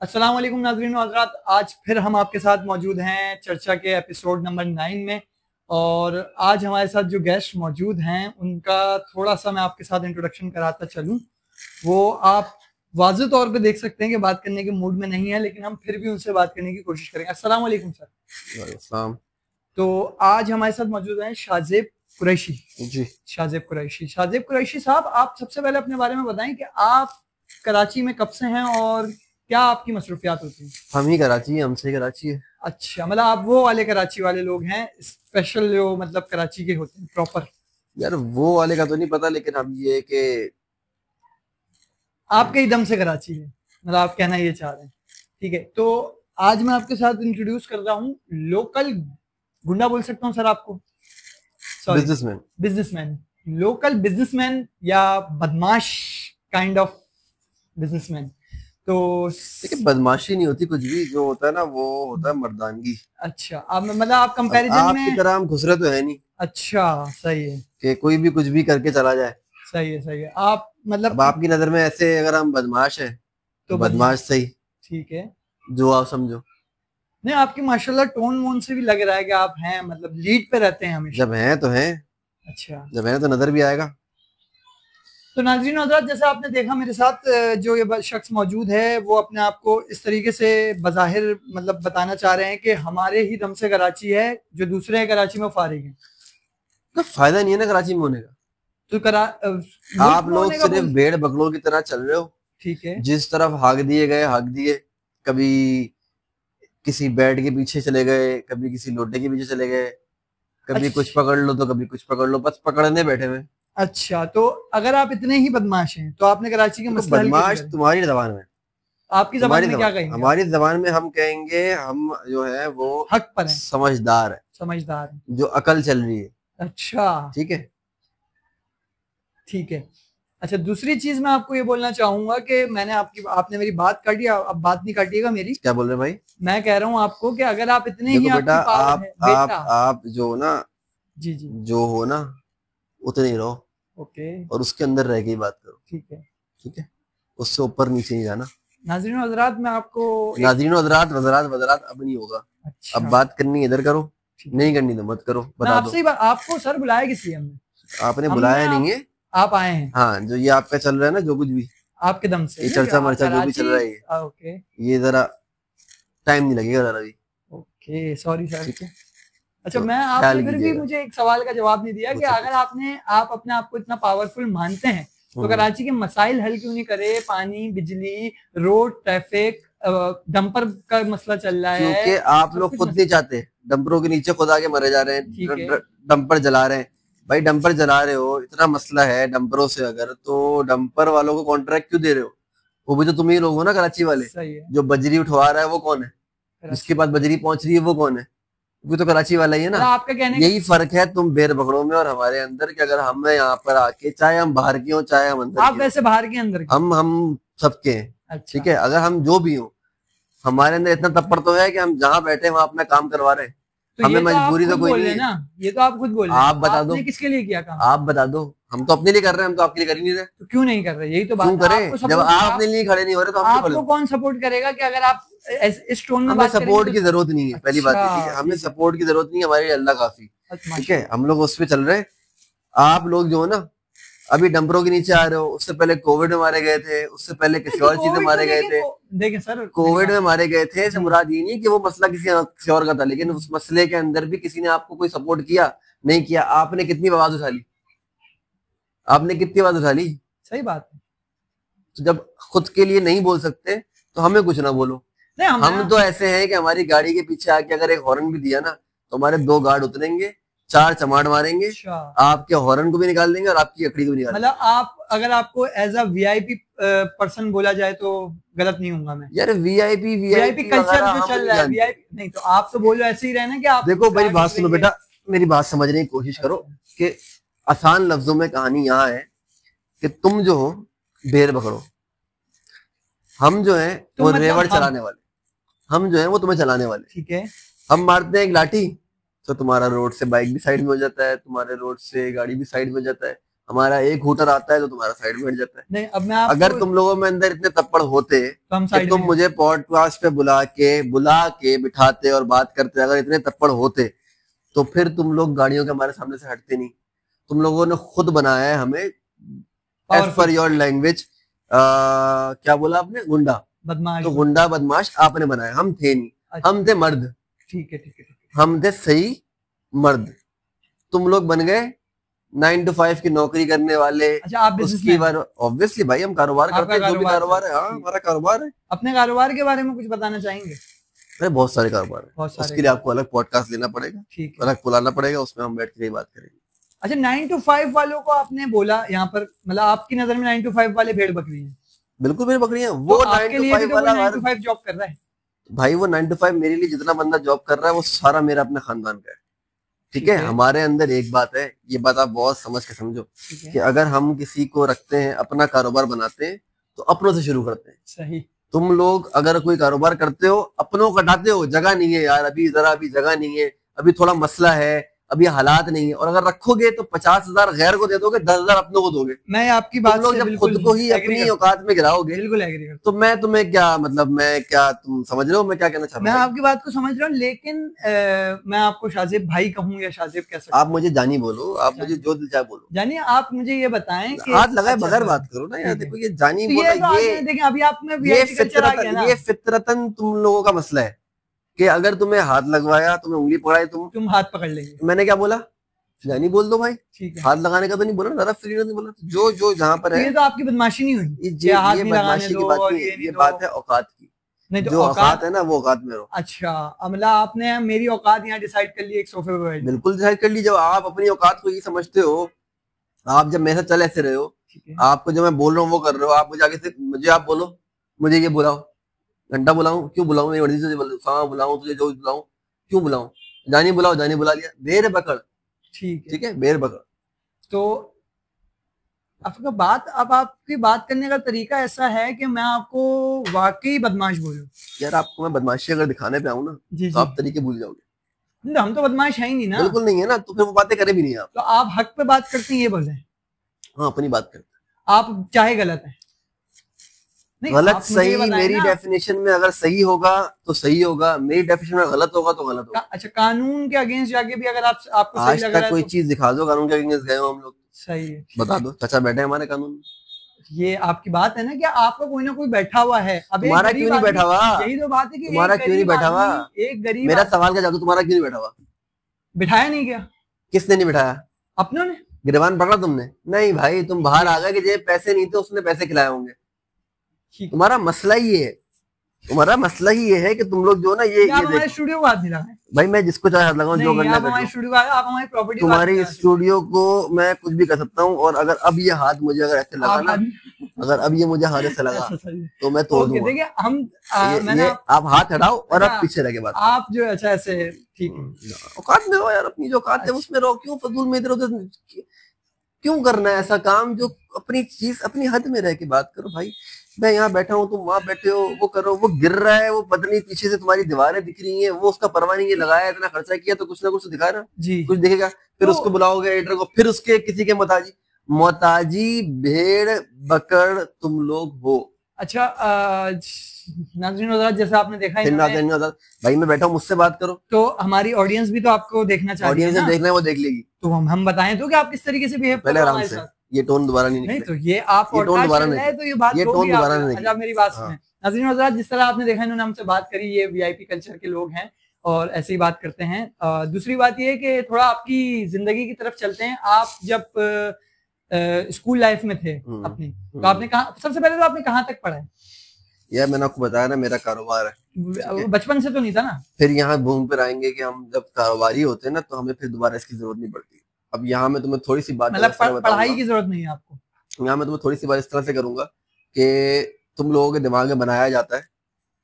अस्सलाम वालेकुम नाज़रीन व हज़रात। आज फिर हम आपके साथ मौजूद हैं चर्चा के एपिसोड नंबर 9 में। और आज हमारे साथ जो गेस्ट मौजूद हैं उनका थोड़ा सा मैं आपके साथ इंट्रोडक्शन कराता चलूं। वो आप वाज़ेह तौर पे देख सकते हैं कि बात करने के मूड में नहीं है, लेकिन हम फिर भी उनसे बात करने की कोशिश करेंगे। अस्सलाम वालेकुम सर। वालेकुम। तो आज हमारे साथ मौजूद हैं शाहज़ेब कुरैशी जी। शाहज़ेब कुरैशी साहब, आप सबसे पहले अपने बारे में बताएं कि आप कराची में कब से हैं और क्या आपकी मसरूफियात होती हैं? हम ही कराची है, हमसे कराची है। अच्छा, मतलब आप वो वाले कराची वाले लोग हैं, स्पेशल जो मतलब कराची के होते हैं प्रॉपर। यार वो वाले का तो नहीं पता, लेकिन हम ये कि आपके ही दम से कराची है, मतलब आप कहना ये चाह रहे हैं। ठीक है, तो आज मैं आपके साथ इंट्रोड्यूस कर रहा हूँ लोकल गुंडा, बोल सकता हूँ सर आपको? Sorry, businessman. Businessman, local businessman या बदमाश काइंड ऑफ बिजनेसमैन। तो देखिए, बदमाशी नहीं होती, कुछ भी जो होता है ना वो होता है मर्दानगी। अच्छा, आप मतलब आप अब कंपैरिजन आपकी में। तरह हम घुसरे तो है नहीं अच्छा, सही है, कि कोई भी कुछ भी करके चला जाए। सही है, सही है। आप मतलब अब आपकी नजर में ऐसे अगर हम बदमाश हैं तो तो बदमाश बदमाश, सही, ठीक है। जो आप समझो। नहीं, आपकी माशाल्लाह टोन वोन से भी लग रहा है कि आप हैं, मतलब लीड पे रहते हैं हमेशा। जब हैं तो हैं, अच्छा, जब हैं तो नजर भी आएगा। तो नाज़रीन हज़रात, जैसे आपने देखा मेरे साथ जो ये शख्स मौजूद है वो अपने आप को इस तरीके से बज़ाहिर मतलब बताना चाह रहे हैं कि हमारे ही दम से कराची है, जो दूसरे हैं कराची में फारिग हैं। तो फायदा नहीं है ना कराची में होने का। तो मुल्क आप में लोग होने का सिर्फ बोल। भेड़ बकरों की तरह चल रहे हो। ठीक है। जिस तरफ हाक दिए गए हाक दिए, कभी किसी बेड के पीछे चले गए, कभी किसी लोटे के पीछे चले गए, कभी कुछ अच्छा, पकड़ लो तो कभी कुछ पकड़ लो, बस पकड़ने बैठे हुए। अच्छा, तो अगर आप इतने ही बदमाश हैं तो आपने कराची के देखो, मसले हल क्यों नहीं बदमाश करे? तुम्हारी जबान में, आपकी जबान में क्या कहेंगे आप? हमारी जबान में हम कहेंगे हम जो है वो हक पर हैं, समझदार है, समझदार हैं। जो अकल चल रही है। अच्छा, ठीक है। ठीक है। अच्छा, दूसरी चीज़ मैं आपको ये बोलना चाहूँगा कि आपने मेरी बात काटी, अब बात नहीं काटिएगा मेरी। क्या बोल रहे हैं भाई? मैं कह रहा हूँ आपको कि अगर आप इतने ही देखो बेटा, आपकी पावर आप है आप बेटा। आप जो ना, जी, जी। जो हो ना, उतने ही रहो ओके, और उसके अंदर रह के ही बात करो। ठीक है। ठीक है, उससे ऊपर नीचे नहीं जाना। नाज़रीन हज़रात, मैं आपको एक। नाज़रीन हज़रात, वज़रात वज़रात अब नहीं होगा। अब अच्छा, बात करनी है इधर करो, ठीक है। नहीं करनी तो मत करो, मैं बता आपसे दो। ही आपको सर बुलाया किस लिए हमने? आपने हमने बुलाया नहीं आप है। आप आए हैं हाँ, जो ये आपका चल रहा है ना, जो कुछ भी आपके दम से ये नहीं चर्चा मर्चा जो भी चल कराची। रहा है, ओके, ये जरा टाइम नहीं लगेगा जरा भी। Okay, sorry sir. ठीक है, अच्छा, तो मैं ख्याल आपने फिर भी कीजिएगा। मुझे एक सवाल का जवाब नहीं दिया कि पूछो अगर पूछो। आप अपने आप को इतना पावरफुल मानते हैं तो हम्म। कराची के मसाइल हल क्यों नहीं करे? पानी, बिजली, रोड, ट्रैफिक, डंपर का मसला चल रहा है, क्योंकि आप सब लोग कुछ खुद नहीं चाहते, डंपरों के नीचे खुद आके मरे जा रहे ठीक है। हैं, डंपर जला रहे हैं। भाई डंपर जला रहे हो, इतना मसला है डंपरों से, अगर तो डंपर वालों को कॉन्ट्रैक्ट क्यों दे रहे हो? वो भी तो तुम ही लोग हो ना, कराची वाले। सही है, जो बजरी उठवा रहा है वो कौन है? जिसके कराची पास वाला। बजरी पहुंच रही है वो कौन है? वो तो कराची वाला ही है मतलब ना। आपका कहने यही फर्क है तुम बेर बकरों में और हमारे अंदर, कि अगर हम यहाँ पर आके, चाहे हम बाहर के हो चाहे हम अंदर आप के हो, वैसे बाहर के अंदर के। हम सबके हैं। ठीक अच्छा, है, अगर हम जो भी हो, हमारे अंदर इतना तप्पड़ तो है कि हम जहां बैठे वहां अपना काम करवा रहे हैं। तो हमें ये तो आप मजबूरी तो खुद कोई बोल रहे नहीं हैं है। ना, ये तो आप खुद बोल रहे हैं, आप बता दो, आपने किसके लिए किया काम? आप बता दो। हम तो अपने लिए कर रहे हैं, हम तो आपके लिए कर ही नहीं रहे। तो क्यों नहीं कर रहे? यही तो क्यों बात है, आपको करें? जब सपोर्ट आप अपने लिए खड़े नहीं हो रहे तो हम क्यों खड़े आपको हो? कौन सपोर्ट करेगा कि अगर आप इस टोन में हमें बात करेंगे सपोर्ट की तो? जरूरत नहीं है, पहली बात अच्छा, ये। ठीक है, हमें ठीक है, सपोर्ट की जरूरत नहीं है, हमारे लिए अल्लाह काफी। अच्छा, ठीक है, माशाल्लाह। हम लोग उस पे चल रहे हैं। आप लोग जो हो ना, अभी डंपरों के नीचे आ रहे हो। उससे पहले कोविड में मारे गए थे, उससे पहले किसी तो और चीज में कोविड को मारे गए लेके थे। देखें सर, मेरी कोविड बात। में मारे गए थे, इससे जी, मुराद ये नहीं है कि वो मसला किसी और का था, लेकिन उस मसले के अंदर भी किसी ने आपको कोई सपोर्ट किया? नहीं किया। आपने कितनी आवाज उठा ली? आपने कितनी आवाज उठा ली? सही बात है। तो जब खुद के लिए नहीं बोल सकते तो हमें कुछ ना बोलो। नहीं, हम तो ऐसे हैं कि हमारी गाड़ी के पीछे आके अगर एक हॉर्न भी दिया ना, तो हमारे 2 गार्ड उतरेंगे, 4 चमाड़ मारेंगे, अच्छा, आपके हॉर्न को भी निकाल देंगे और आपकी लकड़ी को भी निकाल देंगे। मतलब आप, अगर आपको एज अ वीआईपी पर्सन बोला जाए तो गलत नहीं होऊंगा मैं? यार वीआईपी वीआईपी वीआईपी कल्चर वगैरह जो हम चल नहीं रहा है, जानते। वीआईपी नहीं तो आप तो बोलो ऐसे ही रहना कि आप देखो मेरी गार्ड बात सुनो उतरेंगे। बेटा, मेरी बात समझने की कोशिश करो। अच्छा, कि आसान लफ्जों में कहानी यहाँ है कि तुम जो हो भेड़ पकड़ो, हम जो है तो वो मतलब रेवड़ चलाने वाले, हम जो है वो तुम्हें चलाने वाले। ठीक है। हम मारते हैं एक लाठी तो तुम्हारा रोड से बाइक भी साइड में हो जाता है, तुम्हारे रोड से गाड़ी भी साइड में हो जाता है। हमारा एक हूटर आता है तो तुम्हारा साइड में हट जाता है। नहीं, अब मैं अगर तुम लोगों में अंदर इतने तप्पड़ होते तो हम कि तुम मुझे पॉडकास्ट पे बुला के बिठाते और बात करते, अगर इतने तप्पड़ होते तो फिर तुम लोग गाड़ियों के हमारे सामने से हटते नहीं। तुम लोगों ने खुद बनाया है हमें, एज पर योर लैंग्वेज, क्या बोला आपने, गुंडा, बदमाश। तो गुंडा बदमाश आपने बनाया, हम थे नहीं। अच्छा। हम थे मर्द। ठीक है, ठीक है, हम थे सही मर्द। तुम लोग बन गए 9 to 5 की नौकरी करने वाले। अच्छा, आप उसकी बार ऑब्वियसली भाई हम कारोबार करते हैं, जो भी कारोबार है। हाँ, हमारा कारोबार है। अपने कारोबार के बारे में कुछ बताना चाहेंगे? अरे बहुत सारे कारोबार है, उसके लिए आपको अलग पॉडकास्ट लेना पड़ेगा, ठीक है, अलग बुलाना पड़ेगा, उसमें हम बैठ के बात करेंगे। अच्छा, 9 to 5 वालों को आपने बोला यहाँ पर, मतलब आपकी नजर में 9 to 5 वाले भेड़ बकरी हैं? बिल्कुल भेड़ बकरी हैं। वो 9 to 5 वाला 9 to 5 जॉब कर रहा है भाई, वो 9 to 5 मेरे लिए जितना बंदा जॉब कर रहा है वो सारा मेरा अपने खानदान का है। ठीक है, हमारे अंदर एक बात है, ये बात आप बहुत समझ के समझो कि अगर हम किसी को रखते हैं, अपना कारोबार बनाते हैं तो अपनों से शुरू करते हैं। सही। तुम लोग अगर कोई कारोबार करते हो, अपनों को हटाते हो, जगह नहीं है यार, अभी जरा अभी जगह नहीं है, अभी थोड़ा मसला है, अभी हालात नहीं है, और अगर रखोगे तो 50,000 गैर को दे दोगे, 10,000 अपनों को दोगे। मैं आपकी बात से जब खुद को ही अपनी औकात में गिराओगे, बिल्कुल एग्री करता तो मैं तुम्हें क्या, मतलब मैं क्या, तुम समझ रहे हो मैं क्या कहना चाह रहा हूँ? मैं आपकी बात को समझ रहा हूँ, लेकिन मैं आपको शाजिब भाई कहूँ या शाजिब कह सकता? आप मुझे जानी बोलो, आप मुझे जो दिल चाहे बोलो। जानी, आप मुझे ये बताएं कि हाथ लगाए बगैर बात करो ना यार। देखो ये जानी बोलो, ये देखिए अभी आप में वीआईपी कल्चर आ गया ना, ये फितरतन तुम लोगों का मसला है कि अगर तुम्हें हाथ लगवाया, तुम्हें उंगली पकड़ाई, तुम हाथ पकड़ लेंगे। मैंने क्या बोला? जानी बोल दो भाई, ठीक है। हाथ लगाने का तो नहीं बोला, जरा फ्री नहीं बोला, जो जो जहाँ पर है। ये तो आपकी बदमाशी नहीं हुई, ये बदमाशी की बात नहीं, ये बात है औकात की। नहीं तो जो औकात है ना, वो औकात में रहो। अच्छा, मतलब आपने मेरी औकात यहाँ डिसाइड कर ली एक सोफे पे बैठ? बिल्कुल डिसाइड कर ली। जब आप अपनी औकात को ये समझते हो, आप जब मेरे साथ चल ऐसे रहे हो, आपको जो मैं बोल रहा हूँ वो कर रहे हो, आप मुझे आगे से मुझे आप बोलो, मुझे ये बुलाओ, घंटा बुलाऊं, क्यों बुलाऊं, मेरी मर्जी से बुलाऊं, तुझे जो बुलाऊं, क्यों बुलाऊं, जानी बुलाओ, जानी बुला लिया, बेर पकड़। ठीक है, बेर पकड़। तो आपका बात, अब आपकी बात करने का तरीका ऐसा है कि मैं आपको वाकई बदमाश बोलूं। यार आपको मैं बदमाशी अगर दिखाने पे आऊं ना, तो आप तरीके भूल जाओगे। हम तो बदमाश है ही नहीं ना। बिल्कुल नहीं है ना, तो फिर वो बातें करे भी नहीं आप। तो आप हक पे बात करते हैं, ये बोल रहे हैं? हाँ, अपनी बात करते हैं। आप चाहे गलत है, गलत सही मेरी डेफिनेशन में अगर सही होगा तो सही होगा, मेरी डेफिनेशन में गलत होगा तो गलत होगा। अच्छा, कानून के अगेंस्ट जाके भी अगर आपको आज तक कोई चीज दिखा दो कानून के अगेंस्ट गए हो हम लोग? सही है, बता दो। चाचा बैठे हमारे कानून में। ये आपकी बात है ना कि आपका कोई ना कोई बैठा हुआ है। अब तुम्हारा क्यों नहीं बैठा हुआ? यही तो बात है कि तुम्हारा क्यों नहीं बैठा हुआ? एक गरीब, मेरा सवाल का जवाब, तुम्हारा क्यों नहीं बैठा हुआ? बिठाया नहीं गया। किसने नहीं बिठाया? अपनों ने। गिरबान पकड़ा तुमने? नहीं भाई, तुम बाहर आ गए कि जेब पैसे नहीं थे, उसने पैसे खिलाए होंगे। तुम्हारा मसला ही है, तुम्हारा मसला ही ये है कि तुम लोग जो ना ये हमारे स्टूडियो को हाथ नहीं लगाए भाई। मैं जिसको चाहे हाथ लगाऊं, जो करना है। तुम्हारी स्टूडियो को मैं कुछ भी कर सकता हूँ, और अगर अब ये हाथ मुझे अगर ऐसे लगा ना, अगर अब ये मुझे हाथ से लगा तो मैं तोड़ दूंगा। देखिए हम आप हाथ हटाओ और अब पीछे रह के बात। आप जो अच्छा ऐसे, ठीक औकात में रहो यार, अपनी जो औकात है उसमें रहो। क्यों फजूल में इधर उधर क्यों करना है ऐसा काम? जो अपनी चीज अपनी हद में रह के बात करो भाई। मैं यहाँ बैठा हूँ, तुम वहां बैठे हो, वो करो, वो गिर रहा है, वो पत्नी पीछे से तुम्हारी दीवारें दिख रही हैं, वो उसका परवाह नहीं है, लगाया इतना खर्चा किया तो कुछ ना कुछ तो दिखा ना जी, कुछ दिखेगा। फिर उसको बुलाओगे एडिटर को, फिर उसके किसी के मोताजी भेड़ बकड़ तुम लोग हो। अच्छा, नाज़रीन जैसा आपने देखा है, भाई मैं बैठा हूँ, मुझसे बात करो। तो हमारी ऑडियंस भी तो आपको देखना चाहिए, ऑडियंस देखना है, वो देख लेगी। तो हम बताएं तो कि आप किस तरीके से बिहेव कर रहे हो हमारे साथ। ये टोन दोबारा नहीं तो ये आप टोन दोबारा नहीं, तो ये बात टोन दोबारा नहीं। अच्छा, मेरी बात सुने नाज़रीन हज़रात, जिस तरह आपने देखा इन्होंने हमसे बात करी, ये वीआईपी कल्चर के लोग हैं और ऐसे ही बात करते हैं। दूसरी बात ये है कि थोड़ा आपकी जिंदगी की तरफ चलते हैं। आप जब स्कूल लाइफ में थे अपनी, तो आपने कहा, सबसे पहले तो आपने कहाँ तक पढ़ा है? यार मैंने आपको बताया ना, मेरा कारोबार है। बचपन से तो नहीं था ना? फिर यहाँ घूम फिर आएंगे कि हम जब कारोबारी होते हैं ना, तो हमें फिर दोबारा इसकी जरूरत नहीं पड़ती। अब यहाँ मैं तुम्हें थोड़ी सी बात, मतलब पढ़ाई की जरूरत नहीं है आपको। यहाँ मैं तुम्हें थोड़ी सी बात इस तरह से करूंगा कि तुम लोगों के दिमाग में बनाया जाता है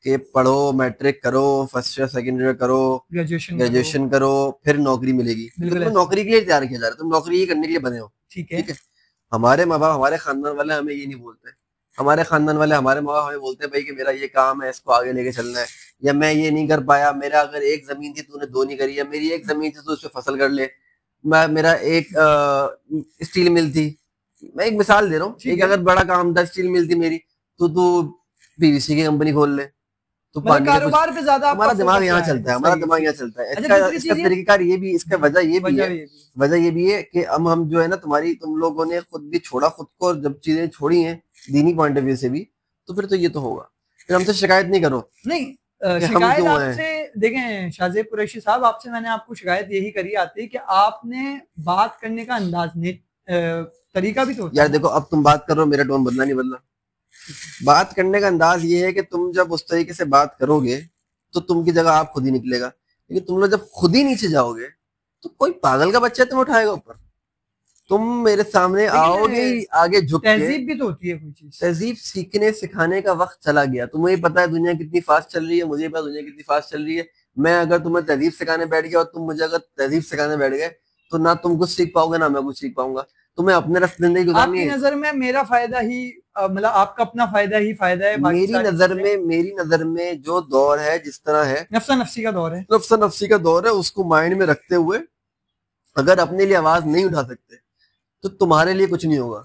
कि पढ़ो, मैट्रिक करो, फर्स्ट ईयर सेकंड ईयर करो, ग्रेजुएशन करो, फिर नौकरी मिलेगी। तो नौकरी के लिए तैयार किया जा रहा है, तुम नौकरी ही करने के लिए बने हो। ठीक है। हमारे माँ बाप, हमारे खानदान वाले हमें ये नहीं बोलते। हमारे खानदान वाले, हमारे माँ बाप हमें बोलते हैं भाई कि मेरा ये काम है, इसको आगे लेके चलना है, या मैं ये नहीं कर पाया, मेरा अगर एक जमीन थी तूने दो नहीं करी, या मेरी एक जमीन थी तो उस पर फसल कर ले, मेरा एक स्टील मिल थी मैं एक मिसाल दे रहा हूँ, एक अगर बड़ा काम था, स्टील मिल थी मेरी, तो तू पीवीसी की कंपनी खोल ले, तो मतलब कारोबार पे ज्यादा हमारा दिमाग यहाँ चलता है, हमारा दिमाग यहाँ चलता है। इसका तरीकेकार ये भी, इसका वजह ये भी है कि हम जो है ना, तुम लोगों ने खुद भी छोड़ा खुद को, और जब चीजें छोड़ी हैं दीनी पॉइंट ऑफ व्यू से भी, तो फिर तो ये तो होगा। फिर हमसे शिकायत नहीं करो। नहीं, शिकायत आपसे, देखें शाहजेब कुरैशी साहब, आपसे मैंने आपको शिकायत यही करी आती है कि आपने बात करने का अंदाज, तरीका भी तो यार देखो, अब तुम बात कर रहे हो, मेरा टोन बदला नहीं बदला। बात करने का अंदाज ये है कि तुम जब उस तरीके से बात करोगे तो तुम की जगह आप खुद ही निकलेगा, लेकिन तुम लोग जब खुद ही नीचे जाओगे तो कोई पागल का बच्चा तुम उठाएगा ऊपर। तुम मेरे सामने आओगे आगे झुक के। तहजीब भी तो होती है कोई चीज। तहजीब सीखने सिखाने का वक्त चला गया। तुम्हें पता है दुनिया कितनी फास्ट चल रही है, मुझे पता दुनिया कितनी फास्ट चल रही है। मैं अगर तुम्हें तहजीब सिखाने बैठ गया और तुम मुझे अगर तहजीब सिखाने बैठ गए तो ना तुम कुछ सीख पाओगे ना मैं कुछ सीख पाऊंगा। तुम्हें अपने रास्ते जिंदगी गुजारनी है। आपकी नजर में मेरा फायदा ही, मतलब आपका अपना फायदा ही फायदा है। मेरी नजर में जो दौर है, जिस तरह है, नफ्सा नफ्सी का दौर है, नफ्सा नफ्सी का दौर है, उसको माइंड में रखते हुए अगर अपने लिए आवाज नहीं उठा सकते तो तुम्हारे लिए कुछ नहीं होगा।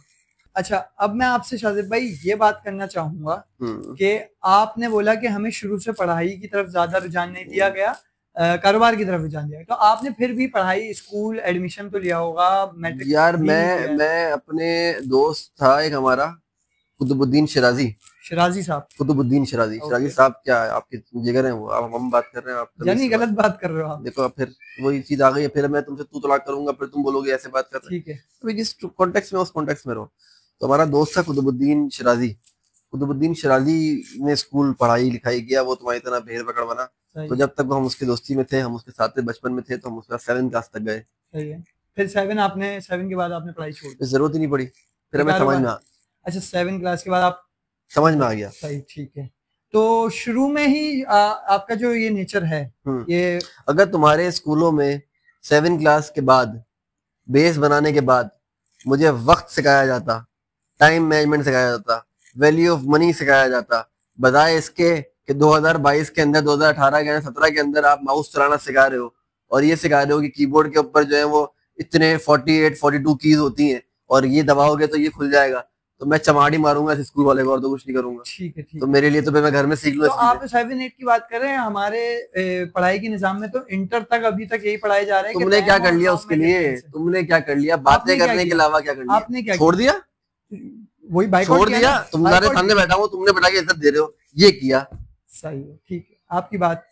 अच्छा, अब मैं आपसे शाहजेब भाई ये बात करना चाहूंगा कि आपने बोला कि हमें शुरू से पढ़ाई की तरफ ज्यादा रुझान नहीं दिया गया, कारोबार की तरफ रुझान दिया, तो आपने फिर भी पढ़ाई, स्कूल एडमिशन तो लिया होगा, मैट्रिक? यार मैं अपने दोस्त था एक हमारा, कुतुबुद्दीन शिराजी साहब। कुतुबुद्दीन शिराजी साहब क्या है, आपके जिगर हैं वो? आप हम बात कर रहे हैं, आप यानी गलत बात कर रहे हो आप। देखो फिर वही चीज आ गई है, फिर मैं तुमसे तू तलाक करूंगा, फिर तुम बोलोगे ऐसे बात कर रहे हैं। ठीक है, तो जिस कॉन्टेक्स्ट में उस कॉन्टेक्स्ट में रहो। तो हमारा दोस्त था कुतुबुद्दीन शिराजी ने स्कूल पढ़ाई लिखाई किया, वो तुम्हारी तरह भेड़ पकड़ बना। तो जब तक हम उसकी दोस्ती में थे, हम उसके साथ बचपन में थे, तो हम उसके साथ 7th क्लास तक गए। सही है। फिर 7 के बाद आपने पढ़ाई छोड़ दी? जरूरत ही नहीं पड़ी, फिर हमें समझ में। अच्छा, 7 क्लास के बाद आप समझ में आ गया। सही, ठीक है। तो शुरू में ही आपका जो ये नेचर है, ये अगर तुम्हारे स्कूलों में 7 क्लास के बाद बेस बनाने के बाद मुझे वक्त सिखाया जाता, टाइम मैनेजमेंट सिखाया जाता, वैल्यू ऑफ मनी सिखाया जाता, बजाय इसके कि 2022 के अंदर, 2018 के अंदर, 17 के अंदर आप माउस चलाना सिखा रहे हो और ये सिखा रहे हो कि कीबोर्ड के ऊपर जो है वो इतने 48-42 कीज होती हैं और ये दबाओगे तो ये खुल जाएगा, तो मैं चमाड़ी मारूंगा इस स्कूल वाले को और तो कुछ नहीं करूंगा। ठीक है, ठीक। तो मेरे लिए तो मैं घर में सीख लूं। तो आप 7-8 की बात कर रहे हैं, हमारे पढ़ाई के निजाम में तो इंटर तक अभी तक यही पढ़ाया जा रहा है। तुमने क्या कर लिया उसके लिए? तुमने क्या कर लिया? बातें करने के अलावा क्या कर लिया? आपने क्या छोड़ दिया? वही बाइकआउट छोड़ दिया? तुम्हारे सामने बैठा हूँ, तुमने बैठा के इज्जत दे रहे हो, ये किया। सही है, ठीक है, आपकी बात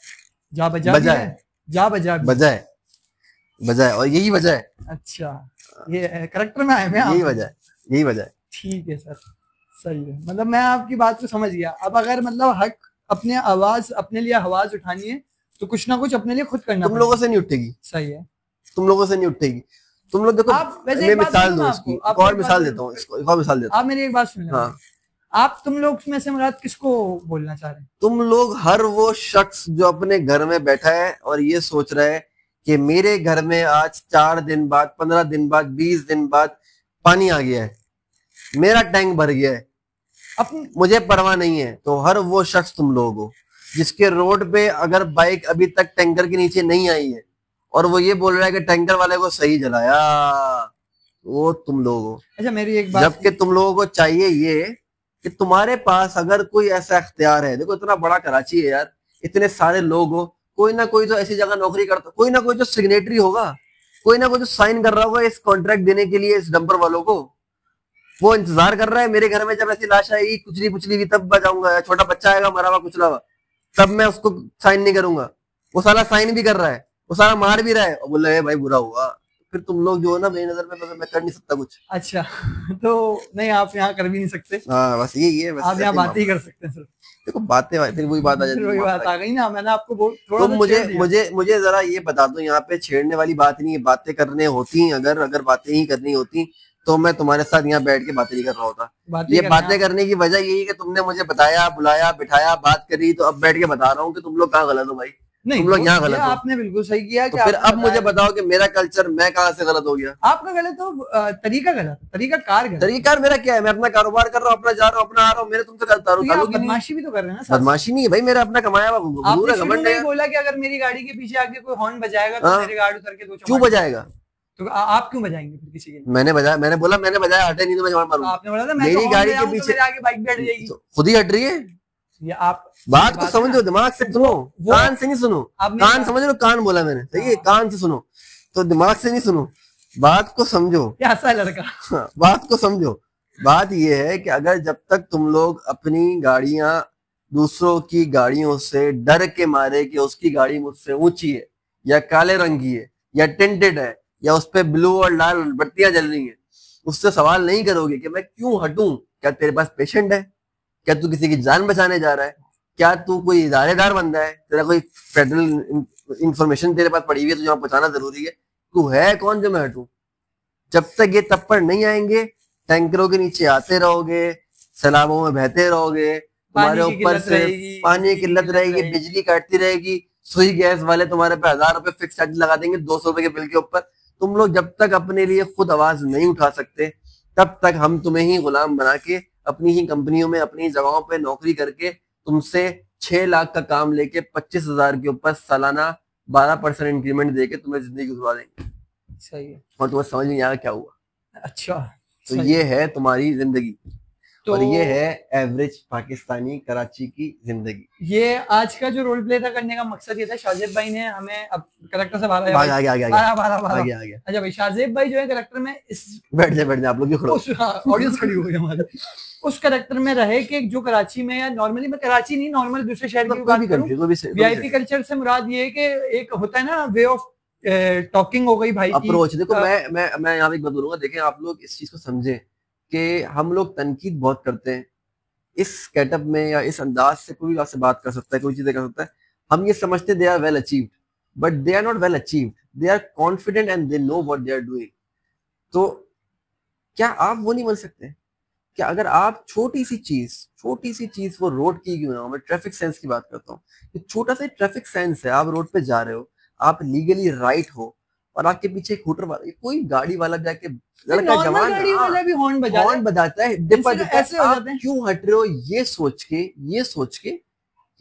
जा बजा है और यही वजह है। अच्छा, ये करेक्टर में आए, यही वजह है। ठीक है सर, सही है, मतलब मैं आपकी बात को समझ गया। अब अगर मतलब हक अपने आवाज, अपने लिए आवाज उठानी है तो कुछ ना कुछ अपने लिए खुद करना। तुम लोगों से नहीं उठेगी। सही है, तुम लोगों से नहीं उठेगी। तुम लोग देखो, मैं मिसाल दूं इसकी, एक और मिसाल देता हूँ। आप मेरी एक बात सुन लो। आप तुम लोग में से मुराद किसको बोलना चाह रहे हैं? तुम लोग हर वो शख्स जो अपने घर में बैठा है और ये सोच रहा है कि मेरे घर में आज 4 दिन बाद, 15 दिन बाद, 20 दिन बाद पानी आ गया है, मेरा टैंक भर गया है, मुझे परवाह नहीं है। तो हर वो शख्स तुम लोग हो जिसके रोड पे अगर बाइक अभी तक टैंकर के नीचे नहीं आई है और वो ये बोल रहा है कि टैंकर वाले को सही जलाया, वो तुम लोग हो। अच्छा, मेरी एक बात, जबकि तुम लोगों को चाहिए ये कि तुम्हारे पास अगर कोई ऐसा इख्तियार है, देखो इतना बड़ा कराची है यार, इतने सारे लोग हो, कोई ना कोई तो ऐसी जगह नौकरी करता, कोई ना कोई जो सिग्नेटरी होगा, कोई ना कोई जो साइन कर रहा होगा इस कॉन्ट्रैक्ट देने के लिए इस डंपर वालों को, वो इंतजार कर रहा है मेरे घर में जब ऐसी लाश आएगी कुचली पुचली भी तब बजाऊंगा, छोटा बच्चा आएगा मरा हुआ कुचला हुआ तब मैं उसको साइन नहीं करूंगा। वो साला साइन भी कर रहा है, वो सारा मार भी रहा है और बोल रहा है भाई बुरा हुआ। फिर तुम लोग जो है ना, मेरी नजर में मैं कर नहीं सकता कुछ। अच्छा, तो नहीं, आप यहाँ कर भी नहीं सकते। हाँ, बस यही है, आप यहाँ बातें ही कर सकते हैं सिर्फ। देखो बातें, फिर वही बात आ जाती है, वही बात आ गई ना, मैंने आपको थोड़ा मुझे जरा ये बता दो, यहाँ पे छेड़ने वाली बात नहीं है, बातें करने होती, अगर बातें ही करनी होती तो मैं तुम्हारे साथ यहाँ बैठ के बातें नहीं कर रहा होता। ये बातें करने की वजह यही है कि तुमने मुझे बताया, बुलाया, बिठाया, बात करी, तो अब बैठ के बता रहा हूँ कि तुम लोग कहाँ गलत हो भाई। नहीं, तुम लोग यहाँ गलत हो। आपने बिल्कुल सही किया। तो फिर अब मुझे बताओ कि मेरा कल्चर मैं कहाँ से गलत हो गया? आपका गलत हो, तरीका गलत, तरीकाकार गलत। तरीकाकार मेरा क्या है? मैं अपना कारोबार कर रहा हूँ, अपना जा रहा हूँ, अपना आ रहा हूँ, मेरे तुमसे बदमाशी भी तो कर रहे हैं ना। बदमाशी नहीं है भाई, मेरा अपना कमाया हुआ। आपने शुरू में बोला कि अगर मेरी गाड़ी के पीछे आके कोई हॉर्न बजाएगा तो मेरी गाड़ी उतर के दो। क्यों बजाएगा? तो आप क्यों बजाएंगे फिर किसी के लिए? मैंने बजाया हटे नहीं तो मैं मारूंगा। आपने बोला था मैं मेरी गाड़ी के पीछे आगे बाइक भी हट जाएगी। तो खुद ही हट रही है। ये आप बात को समझो, दिमाग से सुनो, कान से नहीं सुनो। कान समझ लो, कान बोला मैंने, सही है, कान से सुनो, तो दिमाग से नहीं सुनो, बात को समझो। कैसा लड़का। बात को समझो। बात ये है कि अगर जब तक तुम लोग अपनी गाड़ियां दूसरों की गाड़ियों से डर के मारे कि उसकी गाड़ी मुझसे ऊंची है या काले रंग की है या टिंटेड है या उस पे ब्लू और लाल बत्तियां जल रही हैं, उससे सवाल नहीं करोगे कि मैं क्यों हटूं, क्या तेरे पास पेशेंट है, क्या तू किसी की जान बचाने जा रहा है, क्या तू कोई इदारेदार बंदा है, तेरा कोई फेडरल इंफॉर्मेशन तेरे पास पड़ी हुई है तुझे वहां पहुंचाना जरूरी है, तू है कौन जो मैं हटूं। जब तक ये तप्पड़ नहीं आएंगे, टैंकरों के नीचे आते रहोगे, सैलाबों में बहते रहोगे, तुम्हारे ऊपर से पानी की किल्लत रहेगी, बिजली काटती रहेगी, सुई गैस वाले तुम्हारे पे 1000 रुपए फिक्स चार्ज लगा देंगे 200 रुपए के बिल के ऊपर। तुम लोग जब तक अपने लिए खुद आवाज नहीं उठा सकते तब तक हम तुम्हें ही गुलाम बना के अपनी ही कंपनियों में अपनी जगहों पे नौकरी करके तुमसे 6 लाख का काम लेके 25,000 के ऊपर सालाना 12% इंक्रीमेंट देके तुम्हें जिंदगी गुजरा देंगे। सही है। और तुम्हें समझ नहीं आया क्या हुआ। अच्छा, तो ये है तुम्हारी जिंदगी। तो और ये है एवरेज पाकिस्तानी कराची की जिंदगी। ये आज का जो रोल प्ले था करने का मकसद ये था, शाहजेब भाई ने हमें अब करेक्टर से बाहर आ गया। अच्छा भाई, शाहजेब भाई जो है करेक्टर में इस बैठ जाए आप लोग क्यों खड़े, ऑडियंस खड़ी हो गई हमारी, उस करेक्टर में रहे कि जो कराची में या नॉर्मली मैं कराची नहीं नॉर्मल दूसरे शहर की बात करूं, वीआईपी कल्चर से मुराद ये है कि एक होता है ना वे ऑफ टॉकिंग हो गई भाई की अप्रोच। देखो मैं यहाँ पे एक बात बोलूंगा, देखें आप लोग इस चीज को समझे कि हम लोग तनकीद बहुत करते हैं इस गेटअप में या इस अंदाज से, कोई आपसे बात कर सकता है, कोई चीजें कर सकता है, हम ये समझते they are well achieved, but they are not well achieved, they are confident and they know what they are doing. तो क्या आप वो नहीं बन सकते? क्या अगर आप छोटी सी चीज वो रोड की क्यों ना हो, मैं ट्रैफिक सेंस की बात करता हूँ, छोटा सा ट्रैफिक सेंस है, आप रोड पे जा रहे हो, आप लीगली राइट हो और आपके पीछे एक हूटर वाला, कोई गाड़ी वाला जाके लड़का जवान गाड़ी वाला भी हॉर्न बजाता है, ऐसे हो जाते हैं, क्यों हट रहे हो, ये सोच के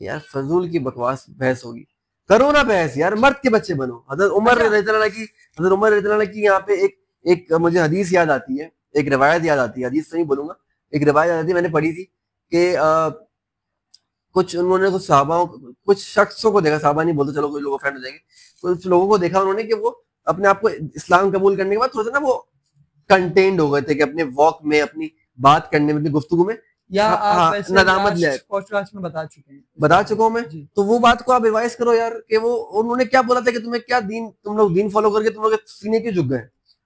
यार फजूल की बकवास बहस होगी, करो ना बहस यार, मर्द के बच्चे बनो। हज़रत उमर रज़ियल्लाहु की यहाँ पे एक मुझे हदीस याद आती है, एक रिवायत याद आती है, हदीस तो नहीं बोलूंगा, एक रिवायत याद आती है, मैंने पढ़ी थी कि कुछ उन्होंने कुछ शख्सों को देखा, साहबा नहीं बोलते, चलो कोई लोगों फ्रेंड हो जाएंगे, कुछ लोगों को देखा उन्होंने कि वो अपने आप को इस्लाम कबूल करने के बाद थोड़ा सा ना वो कंटेंड हो गए थे कि अपने वॉक में, अपनी बात करने में, अपनी गुफ्तगू में या नदामत ले में बता चुका हूं मैं। तो वो बात को आप रिवाइज करो यार कि वो उन्होंने क्या बोला था कि तुम्हें क्या तुम लोग दीन फॉलो करके तुम लोग सीने क्यों झुक गए।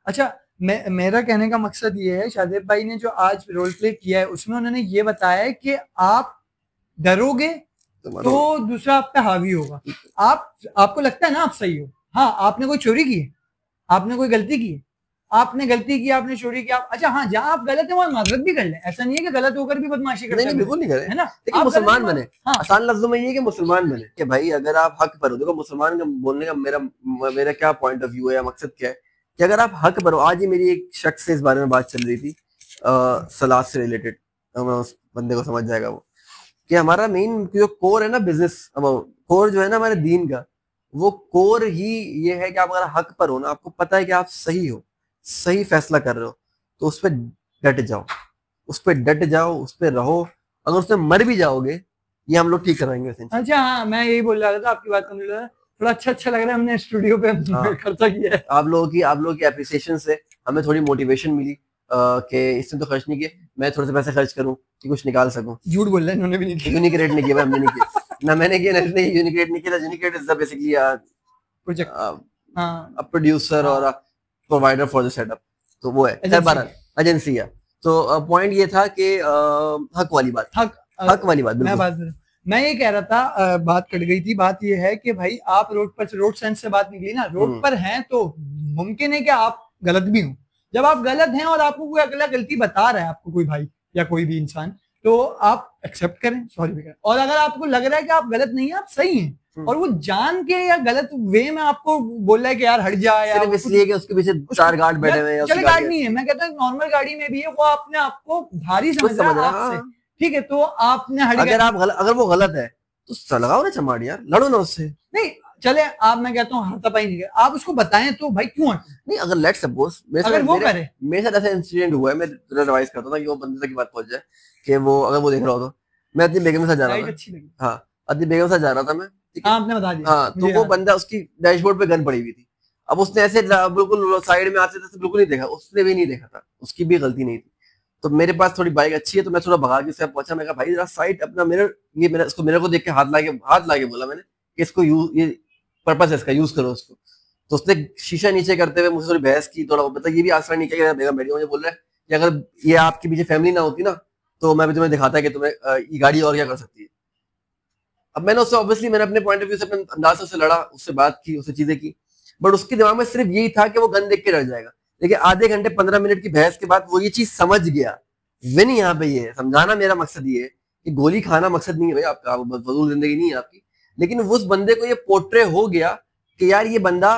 अच्छा, मेरा कहने का मकसद ये है, शाहजेब भाई ने जो आज रोल प्ले किया है उसमें उन्होंने ये बताया है कि आप डरोगे तो दूसरा आप पे हावी होगा। आपको लगता है ना आप सही हो, हाँ आपने कोई चोरी की है, आपने कोई गलती की है, आपने गलती की, आपने चोरी की, आप अच्छा हाँ जहाँ आप गलत है वहां माजरत भी कर लें, ऐसा नहीं है कि गलत होकर भी बदमाशी करते हैं, बिल्कुल नहीं करें, है ना, लेकिन मुसलमान बने। आसान लफ्जों में ये कि मुसलमान बने कि भाई अगर आप हक पर हो, देखो मुसलमान का बोलने का मेरा क्या पॉइंट ऑफ व्यू है या मकसद क्या है कि अगर आप हक पर हो। आज ही मेरी एक शख्स से इस बारे में बात चल रही थी सलाद से रिलेटेड, उस बंदे को समझ जाएगा वो, कि हमारा मेन जो कोर है ना बिजनेस, कोर जो है ना हमारे दीन का, वो कोर ही ये है कि आप अगर हक पर हो ना, आपको पता है कि आप सही हो, सही फैसला कर रहे हो, तो उस पर डट जाओ, उस पर रहो। अगर उसमें मर भी जाओगे, ये हम लोग ठीक कराएंगे। अच्छा हाँ, मैं यही बोल रहा था, आपकी बात सुन रहा था, थोड़ा अच्छा लग रहा है, हमने स्टूडियो पे खर्चा किया है। आप लोगों की एप्रिसिएशन से हमें थोड़ी मोटिवेशन मिली कि इसने तो खर्च नहीं किए, मैं थोड़े से पैसे खर्च करूं कि कुछ निकाल सकूं। झूठ बोल रहे हैं, इन्होंने भी नहीं किया, यूनिक्रेट नहीं किया, हमने नहीं किया ना, मैंने किया ना, यूनिक्रेट नहीं किया। यूनिक्रेट is basically project, a producer और a provider for the setup, तो वो है एजेंसी है। तो पॉइंट ये था कि हक वाली बात, मैं ये कह रहा था, बात कट गई थी, बात ये है कि भाई आप रोड सेंस से बात निकली ना, रोड पर हैं तो मुमकिन है कि आप गलत भी हो। जब आप गलत हैं और आपको कोई अगला गलती बता रहा है, आपको कोई भाई या कोई भी इंसान, तो आप एक्सेप्ट करें, सॉरी भी करें। और अगर आपको लग रहा है कि आप गलत नहीं है, आप सही हैं, और वो जान के या गलत वे में आपको बोल रहा है कि यार हट जा, या सिर्फ इसलिए कि उसके पीछे 4 गार्ड बैठे हुए हैं, चल गार्ड नहीं है, मैं कहता हूँ नॉर्मल गाड़ी में भी है, वो अपने आपको भारी समझ रहा है, ठीक है, तो आपने अगर वो गलत है तो लगाओ ना चमाड़ यार, लड़ो ना उससे। नहीं, चले आप, मैं कहता हूँ हाथापाई नहीं गए, आप उसको बताएं तो भाई क्यों हटे नहीं। अगर लेट्स सपोज अगर वो करे, मेरे साथ ऐसा इंसिडेंट हुआ है, मैं रिवाइज करता था कि वो बंदे तक की बात पहुंच जाए कि वो अगर वो देख रहा हो तो। मैं अपनी बेगम के साथ जा रहा था, अच्छी लगी, हाँ अपनी बेगम के साथ जा रहा था मैं, ठीक है, आपने बता दिया, हाँ तो वो बंदा उसकी डैशबोर्ड पे गन पड़ी हुई थी। अब उसने ऐसे बिल्कुल साइड में आते थे, बिल्कुल नहीं देखा, उसने भी नहीं देखा था, उसकी भी गलती नहीं थी। तो मेरे पास थोड़ी बाइक अच्छी है, तो मैं थोड़ा भगा के उससे पहुंचा, मैं कहा भाई जरा साइड अपना मिरर, ये मेरा इसको मिरर को देख के हाथ लाके बोला मैंने कि इसको यूज, ये पर्पस है इसका, यूज करो उसको। तो उसने शीशा नीचे करते हुए मुझसे थोड़ी बहस की, थोड़ा मतलब ये भी आसरा नहीं किया, बेगम बैठी मुझे बोल रहा है कि अगर ये आपके पीछे फैमिली ना होती ना तो मैं भी तुम्हें दिखाता कि तुम्हें ये गाड़ी और क्या कर सकती है। अब मैंने उससे ऑब्वियसली मैंने अपने पॉइंट ऑफ व्यू से अपने अंदाज से लड़ा, उससे बात की, उससे चीजें की, बट उसके दिमाग में सिर्फ यही था कि वो गन देख के डर जाएगा। लेकिन आधे घंटे 15 मिनट की बहस के बाद वो ये चीज समझ गया। विन यहाँ पे ये है, समझाना मेरा मकसद ये है कि गोली खाना मकसद नहीं है भाई आपका, फजूल जिंदगी नहीं है आपकी। लेकिन उस बंदे को ये पोर्ट्रे हो गया कि यार ये बंदा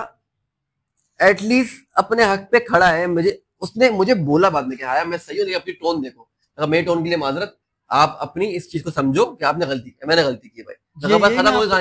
एटलीस्ट अपने हक पे खड़ा है। उसने मुझे बोला बाद में कि हाँ मैं सही हूँ, अपनी टोन देखो, अगर मेरे टोन के लिए माजरत, आप अपनी इस चीज को समझो कि आपने गलती की, मैंने गलती की भाई,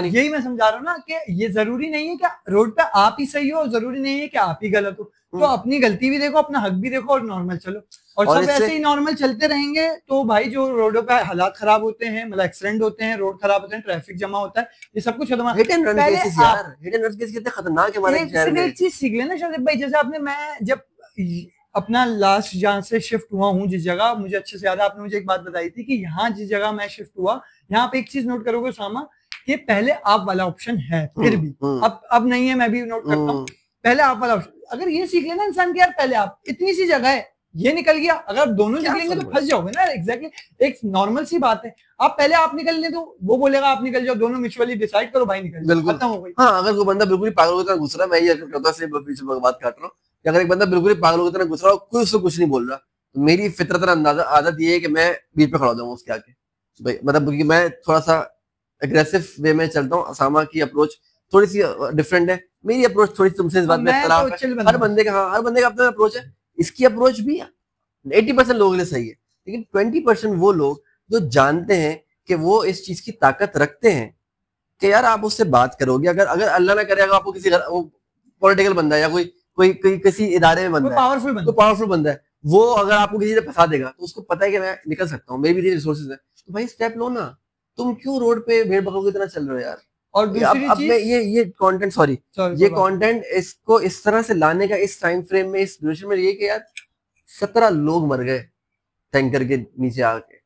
यही मैं समझा रहा हूँ ना कि ये जरूरी नहीं है कि रोड पे आप ही सही हो, जरूरी नहीं है कि आप ही गलत हो। तो अपनी गलती भी देखो, अपना हक भी देखो और नॉर्मल चलो। और सब ऐसे ही नॉर्मल चलते रहेंगे तो भाई जो रोडों पे हालात खराब होते हैं, मतलब एक्सीडेंट होते हैं, रोड खराब होते हैं, ट्रैफिक जमा होता है, ये सब कुछ खत्म। हिट एंड रन केसेस यार, हिट एंड रन केसेस कितने खतरनाक है हमारे शहर में। एक चीज सीख लेना शायद भाई, जैसे आपने, मैं जब अपना लास्ट जहाँ से शिफ्ट हुआ हूँ जिस जगह, मुझे अच्छे से याद है, आपने मुझे एक बात बताई थी कि यहाँ जिस जगह मैं शिफ्ट हुआ, यहाँ पे एक चीज नोट करोगे सामा, कि पहले आप वाला ऑप्शन है, फिर भी अब नहीं है, मैं भी नोट करता हूँ, पहले आप वाला ऑप्शन। अगर ये सीख लेना इंसान की यार पहले आप, इतनी सी जगह है, ये निकल गया, अगर आप दोनों निकलेंगे तो फंस जाओगे ना। एग्जैक्टली एक नॉर्मल सी बात है, आप पहले आप निकल ले तो वो बोलेगा आप निकल जाओ, दोनों म्यूचुअली डिसाइड करो भाई निकल जाओ, खत्म हो गई। हाँ अगर कोई बंदा बिल्कुल पागल की तरह घुस रहा है, मैं ये करता से बीच में बात काट रहा हूँ, अगर एक बंदा बिल्कुल पागल की तरह घुस रहा हो, कोई उसको कुछ नहीं बोल रहा, तो मेरी फितरतन आदत ये है कि मैं बीच पे खड़ा जाऊँ उसके आगे भाई, मतलब क्योंकि मैं थोड़ा सा एग्रेसिव वे में चलता हूँ। असामा की अप्रोच थोड़ी सी डिफरेंट है, मेरी अप्रोच थोड़ी तुमसे इस बात में इख्तिलाफ है। हर बंदे का अपना अप्रोच है। इसकी अप्रोच भी 80% लोगों के लिए सही है, लेकिन 20% वो लोग जो जानते हैं कि वो इस चीज की ताकत रखते हैं कि यार आप उससे बात करोगे, अगर अगर अल्लाह ना करे, अगर आपको किसी पॉलिटिकल बंदा है या कोई किसी इदारे में बंदा है, तो पावरफुल बंदा है, वो अगर आपको किसी से फंसा देगा तो उसको पता है कि मैं निकल सकता हूँ, मेरे भी रिसोर्सेज है, तो भाई स्टेप लो ना। तुम क्यों रोड पे भेड़ बकरों की तरह चल रहे हो यार। और दूसरी चीज, ये कंटेंट ये कंटेंट इसको इस तरह से लाने का इस टाइम फ्रेम में, इस ड्यूरेशन में, ये कि यार 17 लोग मर गए टैंकर के नीचे आके,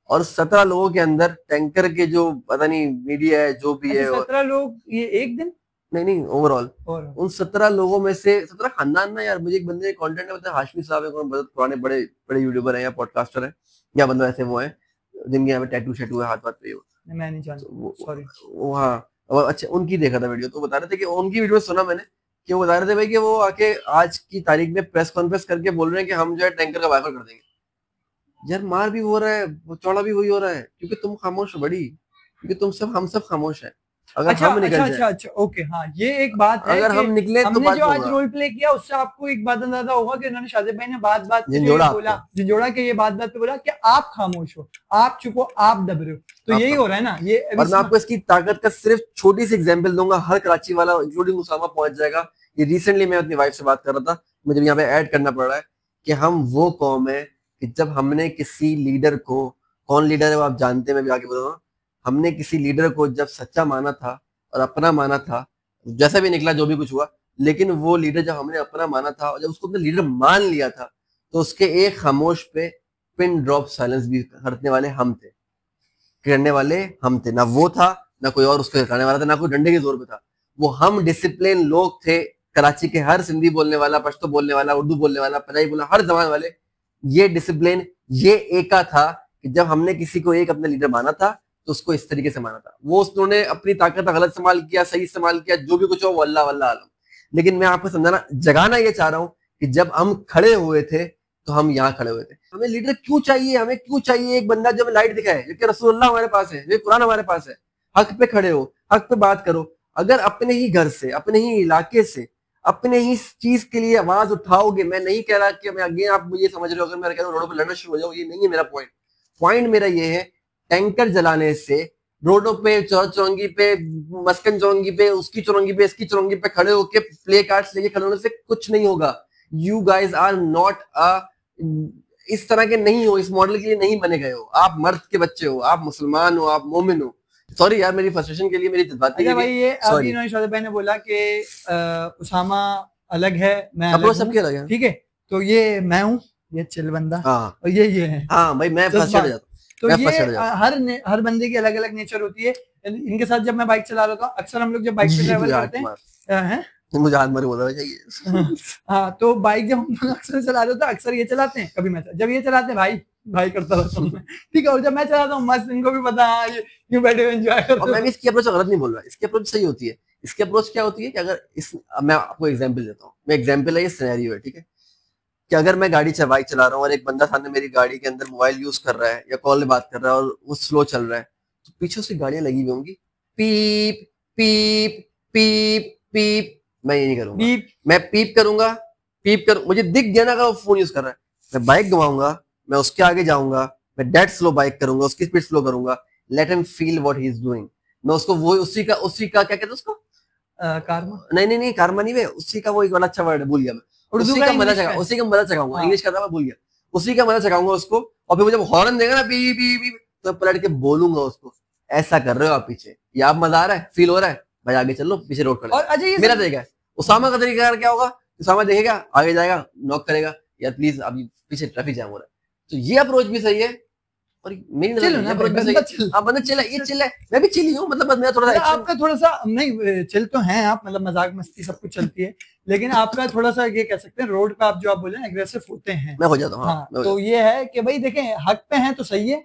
और 17 लोगों के अंदर टैंकर के जो पता नहीं मीडिया है जो भी है, 17 लोग ये एक दिन नहीं ओवरऑल उन 17 लोगों में से 17 खानदान ना यार। मुझे एक बंदे ने कंटेंट में बताया, हाशमी साहब है, बहुत पुराने बड़े बड़े यूट्यूबर हैं या पॉडकास्टर हैं या मतलब ऐसे वो हैं जिनके यहाँ पे टैटू शैटू है हाथ पे, मैं नहीं जानता, सॉरी वो हाँ। और अच्छा उनकी देखा था वीडियो, तो बता रहे थे कि उनकी वीडियो सुना मैंने कि वो बता रहे थे भाई कि वो आके आज की तारीख में प्रेस कॉन्फ्रेंस करके बोल रहे हैं कि हम जो है टैंकर का वाइपर कर देंगे। यार मार भी हो रहा है, चौड़ा भी वही हो रहा है, क्योंकि तुम खामोश हो बड़ी, क्योंकि तुम सब हम सब खामोश है। अगर हम निकल जाए, अच्छा ओके, हाँ ये एक बात है, अगर हम निकले तो हमने जो आज रोल प्ले किया उससे आपको एक बात अंदाजा होगा कि उन्होंने शाजिब भाई ने बात बोला, झिंझोड़ा के ये बात पे बोला कि आप खामोश हो, आप चुप हो, आप दब रहे हो, तो यही हो रहा है ना ये। और मैं आपको इसकी ताकत का सिर्फ छोटी सी एग्जांपल दूंगा, हर कराची वाला इंक्लूडिंग उसामा पहुंच जाएगा। ये रिसेंटली मैं अपनी वाइफ से बात कर रहा था, मुझे यहाँ पे ऐड करना पड़ रहा है कि हम वो कौम है कि जब हमने किसी लीडर को, कौन लीडर है वो आप जानते हैं, मैं भी आगे बोल रहा हूँ, हमने किसी लीडर को जब सच्चा माना था और अपना माना था, जैसा भी निकला जो भी कुछ हुआ, लेकिन वो लीडर जब हमने अपना माना था और जब उसको अपना लीडर मान लिया था, तो उसके एक खामोश पे पिन ड्रॉप साइलेंस भी करने वाले हम थे, करने वाले हम थे। ना वो था, ना कोई और उसको हटाने वाला था, ना कोई डंडे के जोर पे था। वो हम डिसिप्लिन लोग थे, कराची के हर सिंधी बोलने वाला, पश्तो बोलने वाला, उर्दू बोलने वाला, पंजाबी बोलने, हर जबान वाले, ये डिसिप्लिन, ये एका था कि जब हमने किसी को एक अपना लीडर माना था तो उसको इस तरीके से माना था। वो उसने अपनी ताकत का गलत इस्तेमाल किया, सही इस्तेमाल किया, जो भी कुछ हो वो अल्लाह वल्लाह आलम। लेकिन मैं आपको समझाना, जगाना ये चाह रहा हूँ कि जब हम खड़े हुए थे तो हम यहाँ खड़े हुए थे। हमें लीडर क्यों चाहिए, हमें क्यों चाहिए एक बंदा जो हमें लाइट दिखाए, क्योंकि रसूलुल्लाह हमारे पास है, ये कुरान हमारे पास है। हक पे खड़े हो, हक पे बात करो। अगर अपने ही घर से, अपने ही इलाके से, अपने ही चीज के लिए आवाज उठाओगे, मैं नहीं कह रहा कि मैं अगेन आप मुझे समझ रहे हो, अगर मैं कह रहा हूँ रोडों पर लड़ना शुरू हो जाओ, ये नहीं है मेरा पॉइंट। पॉइंट मेरा ये है, टैंकर जलाने से रोडों पे, चौरंगी पे, मस्कन चौरंगी पे, उसकी चौरंगी पे, इसकी चौरंगी पे खड़े होके प्ले कार्ड्स लेके खड़े होने से कुछ नहीं होगा। यू गाइज आर नॉट इस तरह के नहीं हो, इस मॉडल के लिए नहीं बने गए हो। आप मर्द के बच्चे हो, आप मुसलमान हो, आप मोमिन हो। सॉरी यार, मेरी फ्रस्ट्रेशन के लिए, मेरी जज्बाती के लिए। भाई ये अभी इन्होंने शौर्य भाई ने बोला कि उसामा अलग है, मैं अलग सबके अलग है, ठीक है। तो ये मैं हूँ, ये चिल बंदा, और ये है। हाँ भाई, मैं फर्स्ट हो जाता हूँ। तो ये हर बंदे की अलग अलग नेचर होती है। इनके साथ जब मैं बाइक चला रहा था, अक्सर हम लोग जब बाइक पे ट्रैवल करते हैं, मुझे हाथ मारे बोला चाहिए। हाँ, तो बाइक जब हम अक्सर चला रहे, तो अक्सर ये चलाते हैं, कभी मैं जब ये चलाते हैं भाई करता रहता हूँ ठीक है। और जब मैं चलाता हूँ मस्त, इनको भी पता है ये क्यों बैठे हुए एंजॉय करते हैं। मैं भी इसकी अप्रोच गलत नहीं बोल रहा, इसकी अप्रोच सही होती है। इसकी अप्रोच क्या होती है कि अगर मैं आपको एग्जांपल देता हूँ, मैं एग्जांपल है, ये सिनेरियो है, ठीक है, कि अगर मैं बाइक चला रहा हूँ और एक बंदा सामने मेरी गाड़ी के अंदर मोबाइल यूज कर रहा है या कॉल में बात कर रहा है और वो स्लो चल रहा है, तो पीछे से गाड़ियां लगी हुई होंगी, पीप पीप पीप पीप। मैं ये नहीं करूंगा, मैं पीप करूंगा, मुझे दिख गया ना अगर वो फोन यूज कर रहा है, मैं बाइक घुमाऊंगा, मैं उसके आगे जाऊंगा, मैं डेड स्लो बाइक करूंगा, उसकी स्पीड स्लो करूंगा, let him feel what he is doing. मैं उसको वो उसी का क्या कहते हैं उसको, कारमा, नहीं कारमा नहीं, वे उसी का वो एक बड़ा अच्छा वर्ड है, भूल गया मैं, उसी का मजा चखाऊंगा, इंग्लिश का था मैं भूल गया, उसी का मजा चखाऊंगा उसको। और फिर वो जब हॉर्न देगा ना पी पी पी, तो पलट के बोलूंगा उसको, ऐसा कर रहे हो आप पीछे, या आप मजा आ रहा है, फील हो रहा है, भाई आगे चलो, पीछे रोड खड़े। और अजय मेरा तरीका है। उसामा का तरीका क्या होगा, उसामा देखेगा, आगे जाएगा, नॉक करेगा, यार प्लीज अभी पीछे ट्रैफिक जाम हो रहा है। तो ये अप्रोच भी सही है और मेरी अप्रोच भी सही है। हाँ, बंदा चिल है, ये चिल है, मैं भी चिल ही हूँ, मतलब मैं थोड़ा सा आपका थोड़ा सा नहीं चिल तो है आप, मतलब मजाक मस्ती सब कुछ चलती है, लेकिन आपका थोड़ा सा ये कह सकते हैं रोड पे आप जो आप बोले एग्रेसिव होते हैं, मैं हो जाता हूँ। हाँ, तो ये है कि भाई देखें, हक पे हैं तो सही है,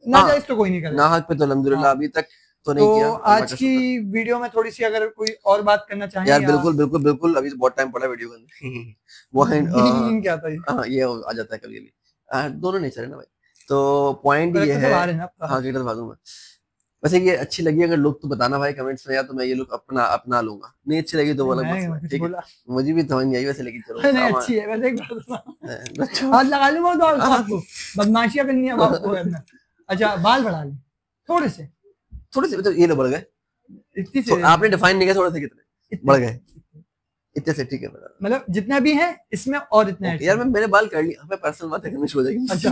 ना जायज तो कोई नहीं करेगा, ना हक पे तो अल्हम्दुलिल्लाह अभी तक तो नहीं किया। आज की वीडियो में थोड़ी सी अगर कोई और बात करना चाहे यार, बिल्कुल अभी तो बहुत टाइम पड़ा वीडियो में वो है क्या था ये आ जाता है कभी कभी, दोनों नेचर है ना भाई। तो पॉइंट ये है, हाँ गिटर दूंगा। वैसे ये अच्छी लगी अगर लुक तो बताना भाई कमेंट्स में, या तो मैं ये लुक अपना लूंगा, नहीं अच्छी लगी तो बोला, ठीक है, मुझे भी समझ नहीं आई वैसे, लेकिन चलो नहीं अच्छी है वैसे, एक बात हाथ लगा लूंगा तो आपको बदमाशियां करनी है आपको करना। अच्छा, बाल बढ़ा ले थोड़े से, मतलब ये लो बढ़ गए इतनी से, आपने डिफाइन नहीं किया, थोड़े से कितने बढ़ गए, इतने से, ठीक है, मतलब जितने भी हैं इसमें और इतने हैं। यार मैं मेरे बाल कर लिया, हमें पर्सनल बात करनी शुरू हो जाएगी। अच्छा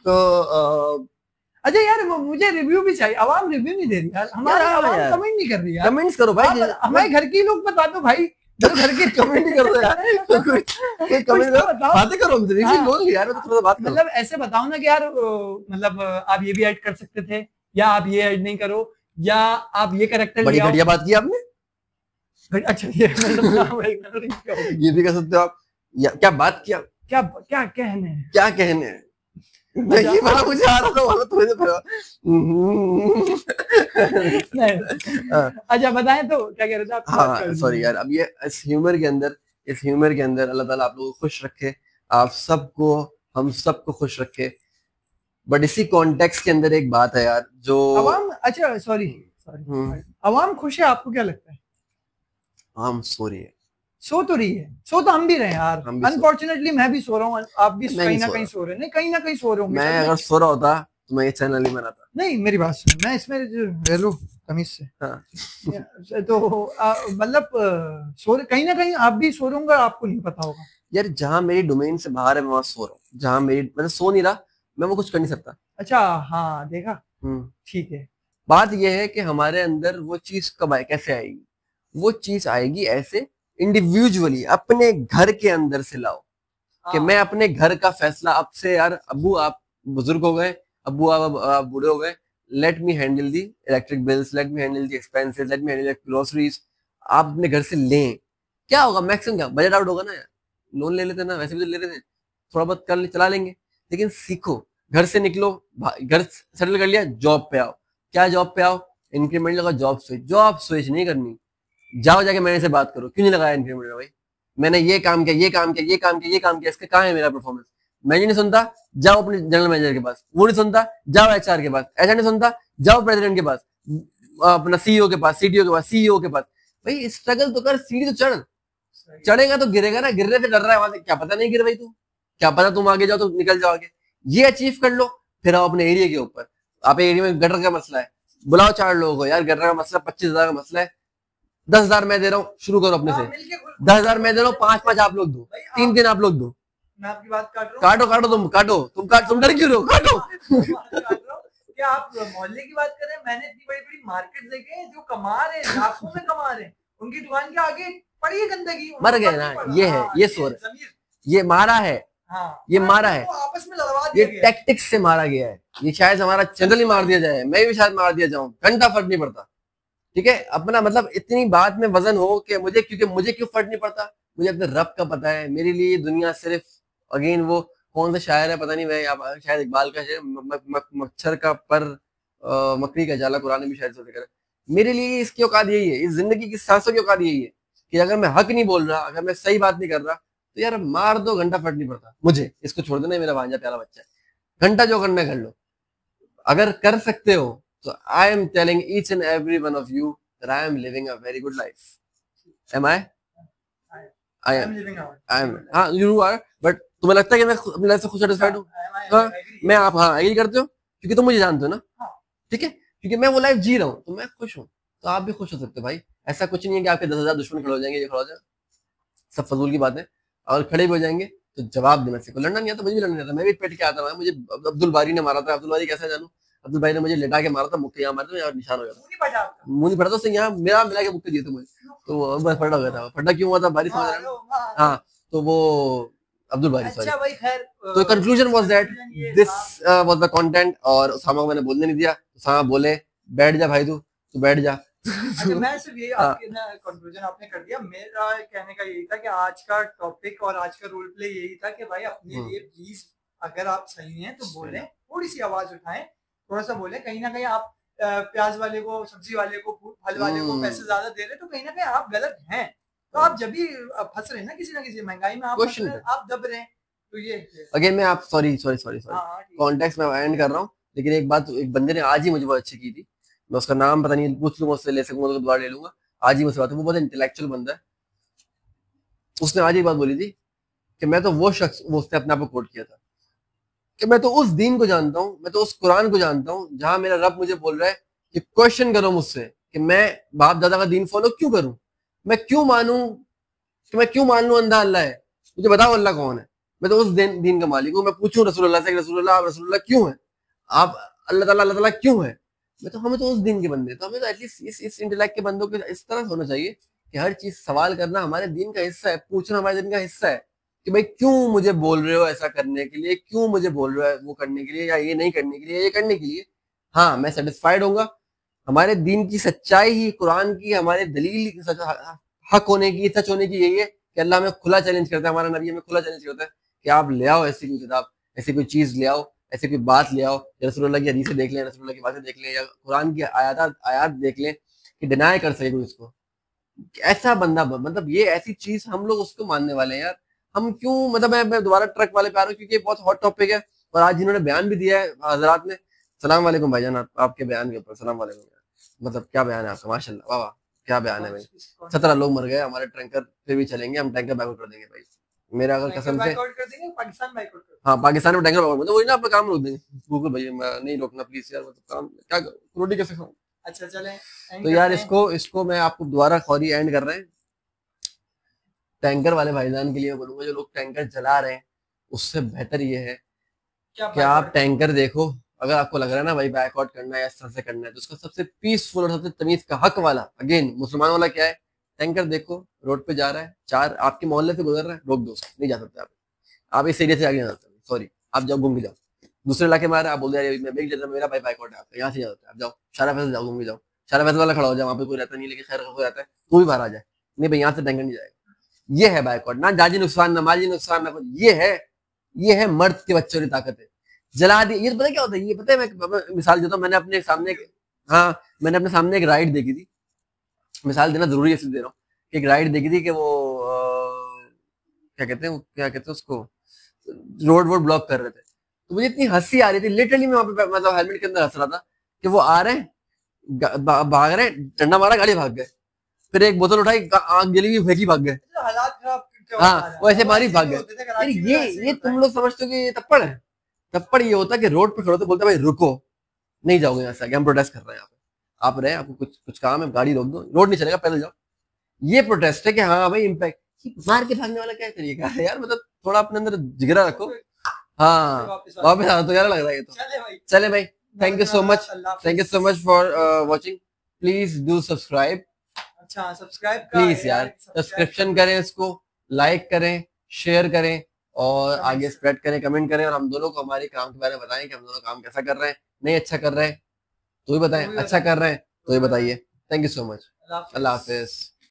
तो अच्छा यार, मुझे रिव्यू भी चाहिए, आवाम रिव्यू नहीं दे रही यार, हमारा आवाम कमेंट नहीं कर रही यार, कमेंट्स करो भाई, हमारे घर के लोग बता दो भाई, घर के कमेंट नहीं कर रहे यार, कोई कमेंट बताओ, बातें करो हमसे, लोग यार थोड़ा बात करो, मतलब ऐसे बताओ ना कि यार मतलब आप ये भी ऐड कर सकते थे, या आप ये ऐड नहीं करो, या आप ये कैरेक्टर, बड़ी घटिया बात की आपने। अच्छा ये ये भी कर सकते हो आप, या क्या बात किया, क्या कहने नहीं बड़ा मुझे आ रहा था वाला थोड़े से अच्छा बताएं तो क्या कह रहे थे आप। हाँ सॉरी यार, अब ये इस ह्यूमर के अंदर अल्लाह ताला आप लोगों को खुश रखे, आप सबको, हम सबको खुश रखे। बट इसी कॉन्टेक्स्ट के अंदर एक बात है यार, जो अवाम, अच्छा सॉरी अवाम खुश है, आपको क्या लगता है? हम सो रही है, सो तो रही है, सो तो हम भी रहे यार, अनफॉर्चुनेटली मैं भी सो रहा हूँ, आप भी कहीं ना कहीं सो रहे हैं, नहीं कहीं ना कहीं सो रहे होंगे। मैं अगर सो रहा होता तो मैं ये चैनल ही बनाता। नहीं मेरी बात सुन, मैं इसमें रह लो तमीज से, हाँ। तो मतलब कहीं ना कहीं आप भी सो रहे होंगे, आपको नहीं पता होगा यार, जहाँ मेरी डोमेन से बाहर है मैं वहाँ सो रहा हूँ, जहाँ मेरी मतलब सो नहीं रहा, मैं वो कुछ कर नहीं सकता। अच्छा हाँ देखा, ठीक है। बात यह है कि हमारे अंदर वो चीज कब आए, कैसे आएगी, वो चीज आएगी ऐसे इंडिविजुअली अपने घर के अंदर से लाओ, कि मैं अपने घर का फैसला अब से, यार अब्बू आप बुजुर्ग हो गए, अब्बू आप बूढ़े हो गए, let me handle the electric bills, let me handle the expenses, let me handle groceries. आप अपने घर से लें, क्या होगा मैक्सिमम, क्या बजट आउट होगा ना यार, लोन ले लेते ना, वैसे भी तो ले रहे थे, थोड़ा बहुत कर चला लेंगे, लेकिन सीखो, घर से निकलो, घर सेटल कर लिया, जॉब पे आओ, क्या जॉब पे आओ, इंक्रीमेंट लगा, जॉब स्विच नहीं करनी, जाओ जाके मैंने से बात करो, क्यों नहीं लगाया इंक्रीमेंट भाई, मैंने ये काम किया, इसका कहाँ है मेरा परफॉर्मेंस, मैनेजर नहीं सुनता, जाओ अपने जनरल मैनेजर के पास, वो नहीं सुनता, जाओ एचआर के पास, एचआर नहीं सुनता, जाओ प्रेसिडेंट के पास, अपना सीईओ के पास, सीटीओ के पास, सीईओ के पास, भाई स्ट्रगल तो कर, सीढ़ी तो चढ़ेगा तो गिरेगा ना, गिरने से डर रहा है वहां से, क्या पता नहीं गिर भाई तू, क्या पता तुम आगे जाओ तो निकल जाओ आगे, ये अचीव कर लो, फिर आओ अपने एरिया के ऊपर। आप एरिया में गटर का मसला है, बुलाओ 4 लोगों को यार, घर का मसला 25,000 का मसला है, 10,000 मैं दे रहा हूँ, शुरू करो अपने से। 10,000 मैं दे रहा हूँ, 5-5 आप लोग दो, 3 आप लोग दो। मैं आपकी बात काट रहा हूँ। काटो तुम डर क्यों रहे हो, काटो। क्या आप मोहल्ले की बात कर रहे हैं? मैंने इतनी बड़ी बड़ी मार्केट देखे हैं जो कमा रहे हैं, लाखों में कमा रहे हैं, उनकी दुकान के आगे पड़ी है गंदगी, मर गए ना। ये है, ये सोच, ये मारा है, ये मारा है, आपस में लड़वा दिया ये टैक्टिक्स से मारा गया है। ये शायद हमारा चैनल ही मार दिया जाए, मैं भी शायद मार दिया जाऊं, घंटा फर्क नहीं पड़ता। ठीक है, अपना मतलब इतनी बात में वजन हो कि मुझे, क्योंकि मुझे क्यों फर्क नहीं पड़ता, मुझे अपने रब का पता है। मेरे लिए दुनिया सिर्फ, अगेन वो कौन सा शायर है पता नहीं, मैं शायद इकबाल का शायर, मच्छर का पर मकड़ी का जाला, कुरान में भी शायद से जिक्र है। मेरे लिए इसकी औकात यही है, इस जिंदगी की सांसों की औकात यही है कि अगर मैं हक नहीं बोल रहा, अगर मैं सही बात नहीं कर रहा, तो यार मार दो, घंटा फर्क नहीं पड़ता मुझे। इसको छोड़ देना, मेरा भांजा प्यारा बच्चा है, घंटा जो करना कर लो। अगर कर सकते हो तो I am telling each and every one of you that I am living a very good life. Am I am हाँ, यू आर, बट तुम्हें लगता है कि मैं अपनी लाइफ से खुद सैटिस्फाइड हूँ? हाँ, मैं आप हाँ एग्री करते हो, क्योंकि तुम मुझे जानते हो ना। ठीक है, क्योंकि मैं वो लाइफ जी रहा हूँ, तो मैं खुश हूँ, तो आप भी खुश हो सकते हो भाई। ऐसा कुछ नहीं है कि आपके 10,000 दुश्मन खड़े हो जाएंगे, ये खड़ा हो जाए, सब फजूल की बात है। और खड़े भी हो जाएंगे तो जवाब देना सीखो। लड़ना नहीं आता, मुझे भी लड़ना नहीं आता, मैं भी पेट के आता था। मुझे अब्दुल बारी ने मारा था, अब्दुल बारी कैसे जानू, अब्दुल भाई ने मुझे लेटा के मारा था, मुक्के यहाँ मारते यहाँ निशान हो गया, मुंह नहीं पड़ा था, यहाँ मेरा मिला के मुक्के दिए थे मुझे, तो बस फटा हो गया था। फटा क्यों हुआ था, बारिश समझ रहे हो? हाँ, तो वो अब्दुल बारी, अच्छा भाई खैर, तो conclusion was that this was the content. और उसामा को मैंने बोलने नहीं दिया, उसामा बोले बैठ जा भाई, तू बैठ जा। अच्छा, मैं सिर्फ ये आपके ना कंक्लूजन आपने कर दिया। मेरा कहने का यही था कि आज का टॉपिक और आज का रोल प्ले यही था कि भाई अपने लिए प्लीज, अगर आप सही हैं तो बोलें, थोड़ी सी आवाज उठाएं, थोड़ा सा बोलें। कहीं ना कहीं आप प्याज वाले को, सब्जी वाले को, फल वाले को पैसे ज्यादा दे रहे, तो कहीं ना कहीं आप गलत हैं। तो आप जब भी फंस रहे हैं ना किसी ना किसी महंगाई में, आप दब रहे हैं, तो ये अगेन मैं आप सॉरी कॉन्टेक्स्ट में एंड कर रहा हूँ। लेकिन एक बात एक बंदे ने आज ही मुझे बहुत अच्छी की थी, मैं उसका नाम पता नहीं, पूछ लूंगा उससे, ले सकूंगा तो दोबारा ले लूंगा। आज ही मुझसे बात है, वो बहुत इंटेलेक्चुअल बंदा है। उसने आज ही बात बोली थी कि मैं तो वो शख्स, वो उसने अपने आप को कोट किया था कि मैं तो उस दीन को जानता हूँ, मैं तो उस कुरान को जानता हूँ जहां मेरा रब मुझे बोल रहा है कि क्वेश्चन करो मुझसे कि मैं बाप दादा का दीन फॉलो क्यों करूं, मैं क्यों मानूं, कि मैं क्यों मान लूं अंधा अल्लाह है, मुझे बताओ अल्लाह कौन है। मैं तो उस दीन का मालिक हूँ। मैं पूछूं रसूलुल्लाह से, रसूलुल्लाह आप रसूलुल्लाह क्यों है, आप अल्लाह ताला क्यों है, मैं तो, हमें तो उस दिन के बंदे, तो हमें तो एटलीस्ट इस इंटेलेक्ट के बंदों के इस तरह होना चाहिए कि हर चीज सवाल करना हमारे दिन का हिस्सा है, पूछना हमारे दिन का हिस्सा है कि भाई क्यों मुझे बोल रहे हो ऐसा करने के लिए, क्यों मुझे बोल रहे हो वो करने के लिए, या ये नहीं करने के लिए, ये करने के लिए। हाँ, मैं सेटिस्फाइड होऊंगा। हमारे दिन की सच्चाई ही, कुरान की हमारे दलील हक होने की, सच होने की यही है कि अल्लाह हमें खुला चैलेंज करता है, हमारा नबी हमें खुला चैलेंज करता है कि आप ले आओ ऐसी कोई किताब, ऐसी कोई चीज ले आओ, ऐसी कोई बात ले आओ, रसूलुल्लाह की हदीसें देख लें, रसूलुल्लाह की बातें देख लें, या कुरान की आयात देख लें कि डिनाई कर सके कोई इसको। ऐसा बंदा, मतलब ये ऐसी चीज हम लोग उसको मानने वाले हैं यार। हम क्यों, मतलब मैं दोबारा ट्रक वाले पे आ रहा हूँ क्योंकि बहुत हॉट टॉपिक है, और आज जिन्होंने बयान भी दिया है हजरात ने, सलाम वालेकुम भाईजान, आपके बयान के ऊपर सलाम वालेकुम। मतलब क्या बयान है आपका, माशाल्लाह, वाह वाह, क्या बयान है भाई। 17 लोग मर गए, हमारे टैंकर फिर भी चलेंगे, हम टैंकर बैकआउट कर देंगे भाई, मेरा अगर कसम से। हाँ, पाकिस्तान में टैंकर बैकआउट, वही ना, अपना काम रोक देंगे। गूगल भाई नहीं रोकना प्लीज यार, मतलब काम क्या, रोटी कैसे खाऊं। अच्छा चले, तो यार इसको मैं आपको दोबारा खौरी एंड कर रहे हैं। टैंकर वाले भाईजान के लिए बोलूंगा, जो लोग टैंकर चला रहे हैं, उससे बेहतर ये है कि आप टैंकर देखो। अगर आपको लग रहा है ना भाई बैकआउट करना है, इस तरह से करना है, तो उसका सबसे पीसफुल और सबसे तमीज का हक वाला, अगेन मुसलमान वाला क्या है, टैंकर देखो रोड पे जा रहा है, 4 आपके मोहल्ले से गुजर रहा है, रोक दो, नहीं जा सकते आप इस एरिया से आगे नहीं जा सकते, सॉरी, आप जाओ घूम के जाओ। दूसरे इलाके में आ रहा है, आप बोल रहे मैं मेरा भाई बैकआउट है आपका, यहाँ से जा सकते आप जाओ, शारा फैसल जाओ, घूम के जाओ, शारा फैसल वाला खड़ा हो जाए, वहाँ पे कोई रहता नहीं, लेकिन खैर कोई रहता है, तू भी बाहर आ जाए, नहीं भाई यहाँ से टैंकर नहीं जाएगा। ये है बैकआउट, ना जाजी नुकसान, ना माजी नुकसान, ना कुछ, ये है मर्द के बच्चों की ताकत है। जला दी, ये पता क्या होता है, ये पता है, मैं मिसाल देता हूँ, मैंने अपने सामने एक राइड देखी थी, मिसाल देना जरूरी है, दे रहा हूँ, एक राइड देखी थी कि वो क्या कहते हैं उसको, रोड ब्लॉक कर रहे थे, तो मुझे इतनी हंसी आ रही थी, लिटरली मैं वहां पे मतलब हेलमेट के अंदर हंस रहा था कि वो आ रहे हैं, भाग रहे हैं, डंडा मारा, गाड़ी भाग गए, फिर एक बोतल उठाई, आग जली हुई फेंकी, भाग गए। हाँ, वो ऐसे मारी भाग गए। ये तुम लोग समझते हो कि ये तप्पड़ है? तप्पड़ ये होता है कि रोड पे खड़े होते बोलते भाई रुको, नहीं जाओगे यहाँ से आगे, हम प्रोटेस्ट कर रहे हैं यहाँ पे, आप रहे, आपको कुछ कुछ काम है, गाड़ी रोक दो, रोड नहीं चलेगा, पैदल जाओ। ये प्रोटेस्ट है कि हाँ भाई इम्पैक्ट। मार के भागने वाला क्या तरीका है यार, मतलब थोड़ा अपने अंदर जिगरा रखो। हाँ वापस आना तो यार लग रहा है ये तो। चले भाई, thank you so much, thank you so much for watching. Please do subscribe. अच्छा सब्सक्राइब प्लीज यार, सब्सक्रिप्शन करें इसको, लाइक करें, शेयर करें और आगे स्प्रेड करें, कमेंट करें, और हम दोनों को हमारे काम के बारे में बताएं कि हम दोनों काम कैसा कर रहे हैं, नहीं अच्छा कर रहे हैं तो भी बताएं, अच्छा कर रहे हैं तो भी बताइए। Thank you so much, Allah Hafiz.